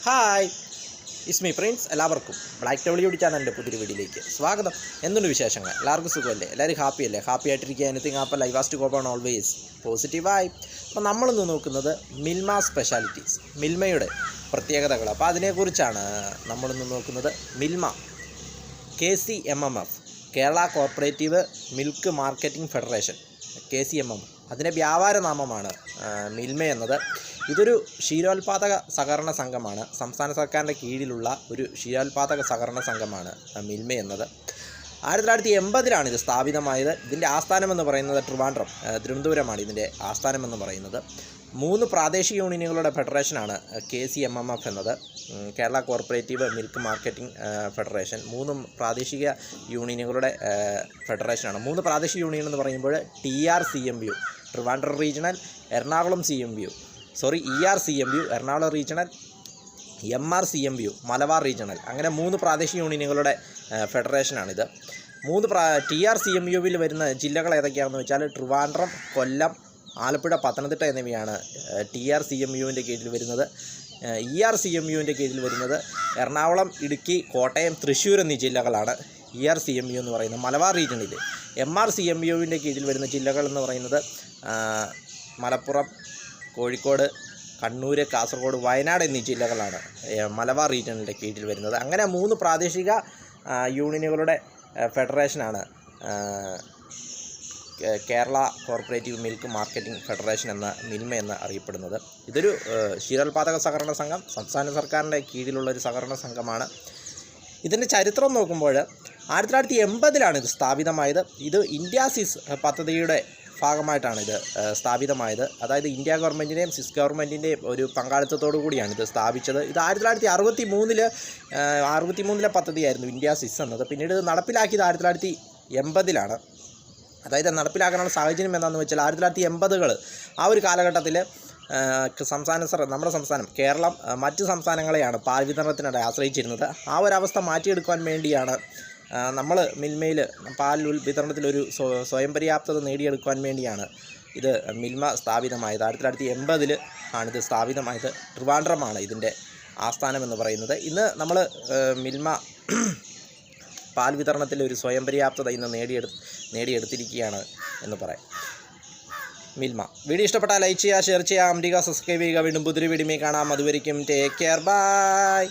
Hi, it's me Prince. എല്ലാവർക്കും black W ചാനലിൻ്റെ പുതിയൊരു വീഡിയോയിലേക്ക് സ്വാഗതം. എന്തുണ്ട് വിശേഷങ്ങൾ? എല്ലാവർക്കും സുഖമല്ലേ? എല്ലാവരും ഹാപ്പിയല്ലേ? ഹാപ്പി ആയിട്ടിരിക്കുക. Anything app live asked go on always പോസിറ്റീവായി. അപ്പോൾ നമ്മളിന്ന് നോക്കുന്നത് മിൽമ സ്പെഷ്യാലിറ്റീസ്, മിൽമയുടെ പ്രത്യേകതകൾ. അപ്പോൾ അതിനെക്കുറിച്ചാണ് നമ്മളിന്ന് നോക്കുന്നത്. Milma KCMMF, Kerala cooperative milk marketing federation, KCMMF, അതിൻ്റെ വ്യാപാര നാമമാണ് മിൽമ എന്നത്. ഇതൊരു ക്ഷീരോത്പാദക സഹകരണ സംഘമാണ്. സംസ്ഥാന സർക്കാരിൻ്റെ കീഴിലുള്ള ഒരു ക്ഷീരോത്പാദക സഹകരണ സംഘമാണ് മിൽമ എന്നത്. 1980 ഇത് സ്ഥാപിതമായത്. ഇതിൻ്റെ ആസ്ഥാനമെന്ന് പറയുന്നത് തിരുവനന്തപുരമാണ് ഇതിൻ്റെ ആസ്ഥാനമെന്ന് പറയുന്നത്. 3 പ്രാദേശിക യൂണിയനുകളുടെ ഫെഡറേഷനാണ് KCMMF എന്നത്, Kerala cooperative milk marketing federation. 3 പ്രാദേശിക യൂണിയനുകളുടെ ഫെഡറേഷനാണ്. 3 പ്രാദേശിക യൂണിയൻ എന്ന് പറയുമ്പോൾ TRCMU Trivandrum regional, Ernakulam ERCMU Ernakulam regional, MRCMU Malabar regional, അങ്ങനെ 3 പ്രാദേശിക യൂണിയനുകളുടെ ഫെഡറേഷനാണിത്. TRCMUവിൽ വരുന്ന ജില്ലകൾ ഏതൊക്കെയാണെന്ന് വെച്ചാൽ ട്രിവാൻഡ്രം, കൊല്ലം, ആലപ്പുഴ, പത്തനംതിട്ട എന്നിവയാണ് TRCMUവിൻ്റെ കീഴിൽ വരുന്നത്. ERCMUവിൻ്റെ കീഴിൽ വരുന്നത് എറണാകുളം, ഇടുക്കി, കോട്ടയം, തൃശ്ശൂർ എന്നീ ജില്ലകളാണ് ERCMU എന്ന് പറയുന്നത്. മലബാർ റീജിയണിൽ MRCMUവിൻ്റെ കീഴിൽ വരുന്ന ജില്ലകൾ എന്ന് പറയുന്നത് മലപ്പുറം, കോഴിക്കോട്, കണ്ണൂർ, കാസർഗോഡ്, വയനാട് എന്നീ ജില്ലകളാണ് മലബാർ റീജിയണിൻ്റെ കീഴിൽ വരുന്നത്. അങ്ങനെ 3 പ്രാദേശിക യൂണിയനുകളുടെ ഫെഡറേഷനാണ് Kerala cooperative milk marketing federation എന്ന മിൽമ എന്ന് അറിയപ്പെടുന്നത്. ഇതൊരു ക്ഷീരോത്പാദക സഹകരണ സംഘം, സംസ്ഥാന സർക്കാരിൻ്റെ കീഴിലുള്ളൊരു സഹകരണ സംഘമാണ്. ഇതിൻ്റെ ചരിത്രം നോക്കുമ്പോൾ 1980 ഇത് സ്ഥാപിതമായത്. ഇത് ഇന്ത്യ സിസ് പദ്ധതിയുടെ ഭാഗമായിട്ടാണ് ഇത് സ്ഥാപിതമായത്. അതായത് ഇന്ത്യ ഗവൺമെൻറ്റിൻ്റെയും സിസ് ഗവൺമെൻറ്റിൻ്റെയും ഒരു പങ്കാളിത്തത്തോടു കൂടിയാണ് ഇത് സ്ഥാപിച്ചത്. ഇത് 1963 പദ്ധതിയായിരുന്നു ഇന്ത്യ സിസ് എന്നത്. പിന്നീട് ഇത് നടപ്പിലാക്കിയത് 1980 അതായത് നടപ്പിലാക്കാനുള്ള സാഹചര്യം എന്താണെന്ന് വെച്ചാൽ 1980 ആ ഒരു കാലഘട്ടത്തിൽ നമ്മുടെ സംസ്ഥാനം കേരളം മറ്റ് സംസ്ഥാനങ്ങളെയാണ് പാൽ വിതരണത്തിനായി ആശ്രയിച്ചിരുന്നത്. ആ ഒരവസ്ഥ മാറ്റിയെടുക്കാൻ വേണ്ടിയാണ് നമ്മൾ മിൽമയിൽ പാൽ വിതരണത്തിലൊരു സ്വയം പര്യാപ്തത നേടിയെടുക്കാൻ വേണ്ടിയാണ് ഇത് മിൽമ സ്ഥാപിതമായത്. 1980 ആണിത് സ്ഥാപിതമായത്. ട്രിവാൻഡ്രമാണ് ഇതിൻ്റെ ആസ്ഥാനമെന്ന് പറയുന്നത്. ഇന്ന് നമ്മൾ മിൽമ പാൽ വിതരണത്തിൽ ഒരു സ്വയം പര്യാപ്തത ഇന്ന് നേടിയെടുത്തിരിക്കുകയാണ് എന്ന് പറയാം. മിൽമ വീഡിയോ ഇഷ്ടപ്പെട്ടാൽ ലൈക്ക് ചെയ്യുക, ഷെയർ ചെയ്യുക, അമരിക സബ്സ്ക്രൈബ് ചെയ്യുക. വീണ്ടും പുതിയൊരു വീഡിയോ കാണാം. അതുവരെയും ടേക്ക് കെയർ, ബൈ.